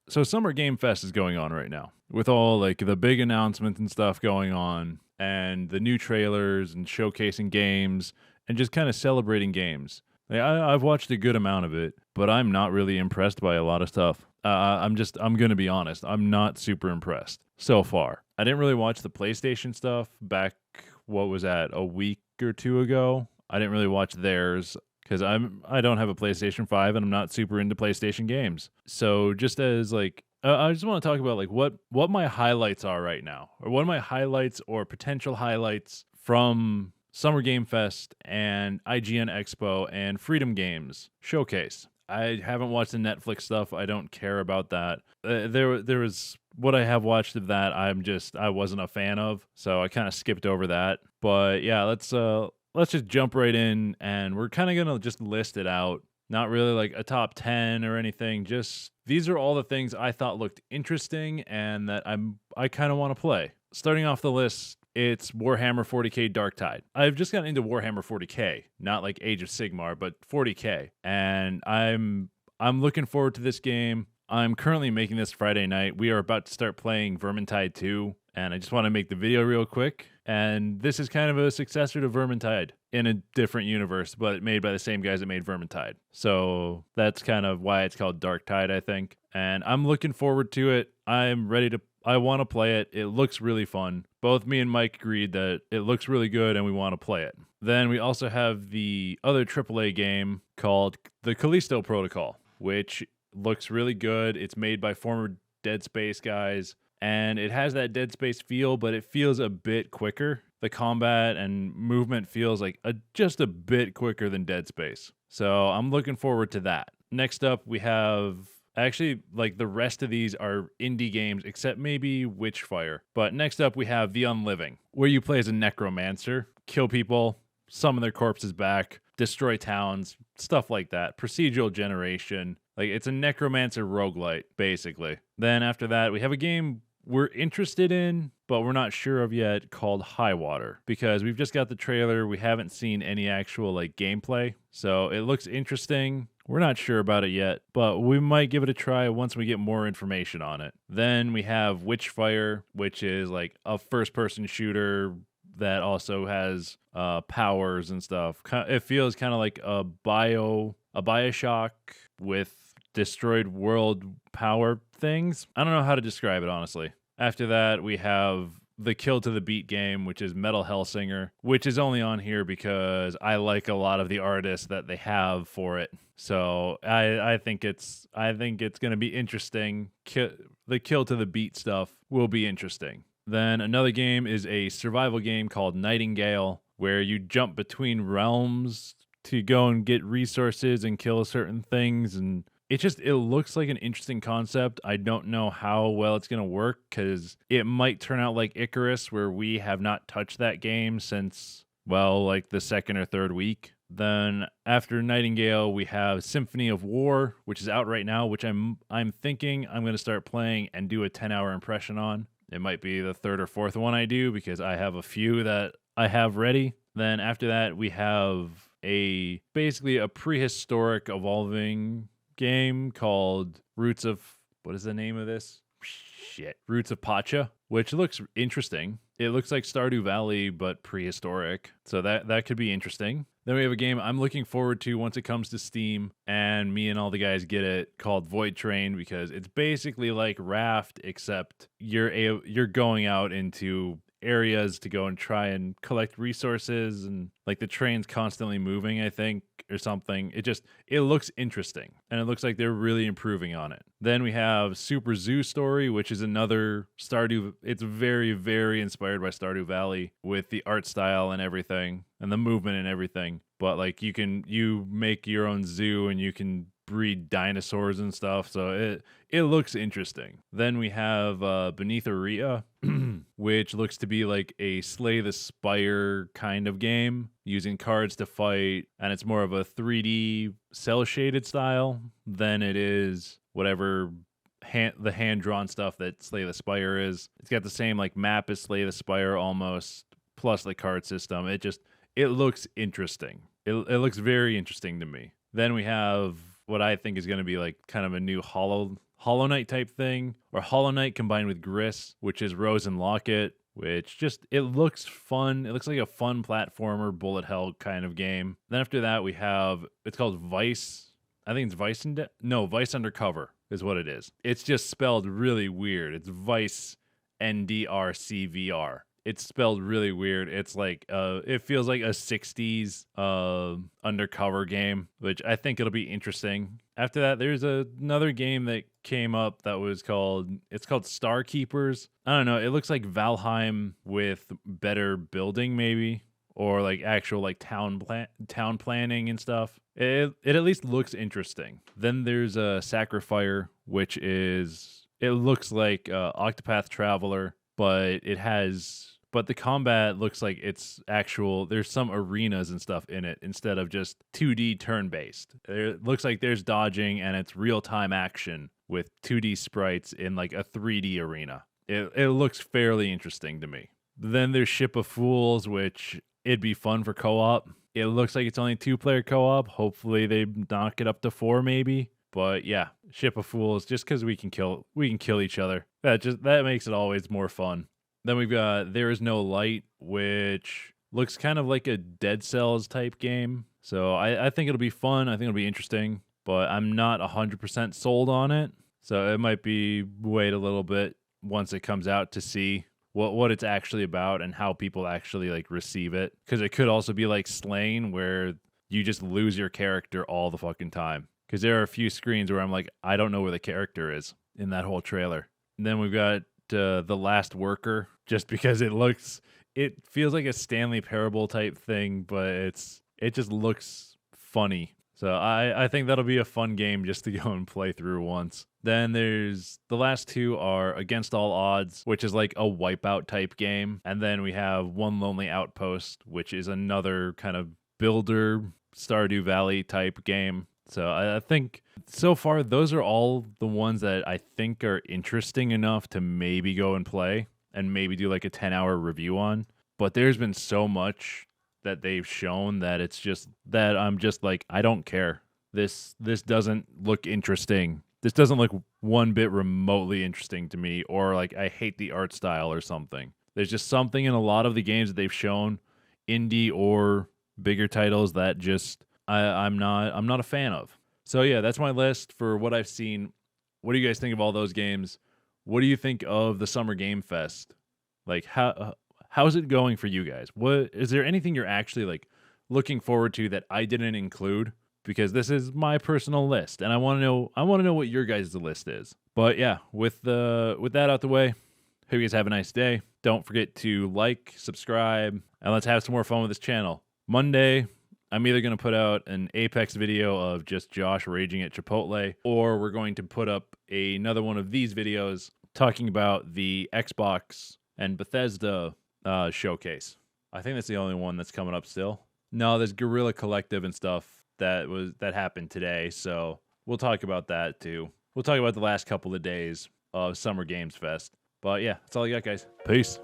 So Summer Game Fest is going on right now with all like the big announcements and stuff going on and the new trailers and showcasing games and just kind of celebrating games. Like, I've watched a good amount of it, but I'm not really impressed by a lot of stuff. I'm going to be honest. I'm not super impressed so far. I didn't really watch the PlayStation stuff back, what was that, a week or two ago? I didn't really watch theirs because I don't have a PlayStation 5 and I'm not super into PlayStation games. So just as like I just want to talk about like what my highlights are right now, or what are my highlights or potential highlights from Summer Game Fest and IGN Expo and Freedom Games Showcase. I haven't watched the Netflix stuff. I don't care about that. There was what I have watched of that. I wasn't a fan of, so I kind of skipped over that. But yeah, let's just jump right in, and we're kind of gonna just list it out. Not really like a top 10 or anything. Just these are all the things I thought looked interesting and that I kind of want to play. Starting off the list, it's Warhammer 40k Darktide. I've just gotten into Warhammer 40k, not like Age of Sigmar, but 40k, and I'm looking forward to this game. I'm currently making this Friday night. We are about to start playing Vermintide 2, and I just want to make the video real quick. And this is kind of a successor to Vermintide in a different universe, but made by the same guys that made Vermintide. So that's kind of why it's called Darktide, I think. And I'm looking forward to it. I want to play it. It looks really fun. Both me and Mike agreed that it looks really good and we want to play it. Then we also have the other AAA game called the Callisto Protocol, which looks really good. It's made by former Dead Space guys, and it has that Dead Space feel, but it feels a bit quicker. The combat and movement feels like just a bit quicker than Dead Space. So I'm looking forward to that. Next up, we have actually, like, the rest of these are indie games, except maybe Witchfire. But next up, we have The Unliving, where you play as a necromancer, kill people, summon their corpses back, destroy towns, stuff like that. Procedural generation. Like, it's a necromancer roguelite, basically. Then after that, we have a game we're interested in, but we're not sure of yet, called Highwater, because we've just got the trailer. We haven't seen any actual, like, gameplay. So it looks interesting. We're not sure about it yet, but we might give it a try once we get more information on it. Then we have Witchfire, which is like a first-person shooter that also has powers and stuff. It feels kind of like a Bioshock with destroyed world power things. I don't know how to describe it, honestly. After that, we have the Kill to the Beat game, which is Metal Hellsinger, which is only on here because I like a lot of the artists that they have for it. So I think it's going to be interesting. The Kill to the Beat stuff will be interesting. Then another game is a survival game called Nightingale, where you jump between realms to go and get resources and kill certain things, and it looks like an interesting concept. I don't know how well it's going to work because it might turn out like Icarus, where we have not touched that game since, well, like the second or third week. Then after Nightingale, we have Symphony of War, which is out right now, which I'm thinking I'm going to start playing and do a 10-hour impression on. It might be the third or fourth one I do because I have a few that I have ready. Then after that, we have basically a prehistoric evolving game called Roots of, what is the name of this? Roots of Pacha, which looks interesting. It looks like Stardew Valley, but prehistoric. So that could be interesting. Then we have a game I'm looking forward to once it comes to Steam, and me and all the guys get it, called Voidtrain, because it's basically like Raft, except you're going out into areas to go and try and collect resources, and like the train's constantly moving, I think, or something. It looks interesting, and it looks like they're really improving on it. Then we have Super Zoo Story, which is another Stardew. It's very, very inspired by Stardew Valley with the art style and everything and the movement and everything. But like you make your own zoo and you can breed dinosaurs and stuff, so it looks interesting. Then we have Beneath Area, which looks to be like a Slay the Spire kind of game, using cards to fight, and it's more of a 3D cel-shaded style than it is whatever the hand-drawn stuff that Slay the Spire is. It's got the same like map as Slay the Spire almost, plus the card system. It looks interesting. It looks very interesting to me. Then we have what I think is going to be like kind of a new Hollow Knight type thing, or Hollow Knight combined with Gris, which is Rose and Locket, which just, it looks fun. It looks like a fun platformer, bullet hell kind of game. Then after that, we have, it's called Vice. I think it's Vice Vice Undercover is what it is. It's just spelled really weird. It's Vice NDRCVR. It's spelled really weird. It's like, it feels like a 60s undercover game, which I think it'll be interesting. After that, there's another game that came up that was called Starkeepers. I don't know. It looks like Valheim with better building, maybe, or like actual like town planning and stuff. It at least looks interesting. Then there's a SacriFire, which is, it looks like Octopath Traveler, but the combat looks like it's actual, there's some arenas and stuff in it instead of just 2D turn-based. It looks like there's dodging and it's real-time action with 2D sprites in like a 3D arena. It looks fairly interesting to me. Then there's Ship of Fools, which it'd be fun for co-op. It looks like it's only 2-player co-op. Hopefully they knock it up to 4 maybe. But yeah, Ship of Fools, just because we can kill each other. That makes it always more fun. Then we've got There Is No Light, which looks kind of like a Dead Cells type game. So I think it'll be fun. I think it'll be interesting, but I'm not 100% sold on it. So it might be wait a little bit once it comes out to see what it's actually about and how people actually like receive it. Because it could also be like Slain, where you just lose your character all the fucking time. Because there are a few screens where I'm like, I don't know where the character is in that whole trailer. And then we've got The Last Worker, just because it feels like a Stanley Parable type thing, but it just looks funny. So I think that'll be a fun game just to go and play through once. Then there's the last two are Against All Odds, which is like a Wipeout type game. And then we have One Lonely Outpost, which is another kind of builder Stardew Valley type game. So I think so far those are all the ones that I think are interesting enough to maybe go and play and maybe do like a 10-hour review on. But there's been so much that they've shown that it's just that I'm just like, I don't care. This doesn't look interesting. This doesn't look one bit remotely interesting to me, or like I hate the art style or something. There's just something in a lot of the games that they've shown, indie or bigger titles, that just I'm not a fan of. So yeah, that's my list for what I've seen. What do you guys think of all those games? What do you think of the Summer Game Fest? Like how's it going for you guys? What is there anything you're actually like looking forward to that I didn't include? Because this is my personal list, and I want to know what your guys' list is. But yeah, with that out the way, hope you guys have a nice day. Don't forget to like, subscribe, and let's have some more fun with this channel. Monday, I'm either going to put out an Apex video of just Josh raging at Chipotle, or we're going to put up another one of these videos talking about the Xbox and Bethesda showcase. I think that's the only one that's coming up still. No, there's Guerilla Collective and stuff that happened today, so we'll talk about that too. We'll talk about the last couple of days of Summer Games Fest. But yeah, that's all I got, guys. Peace.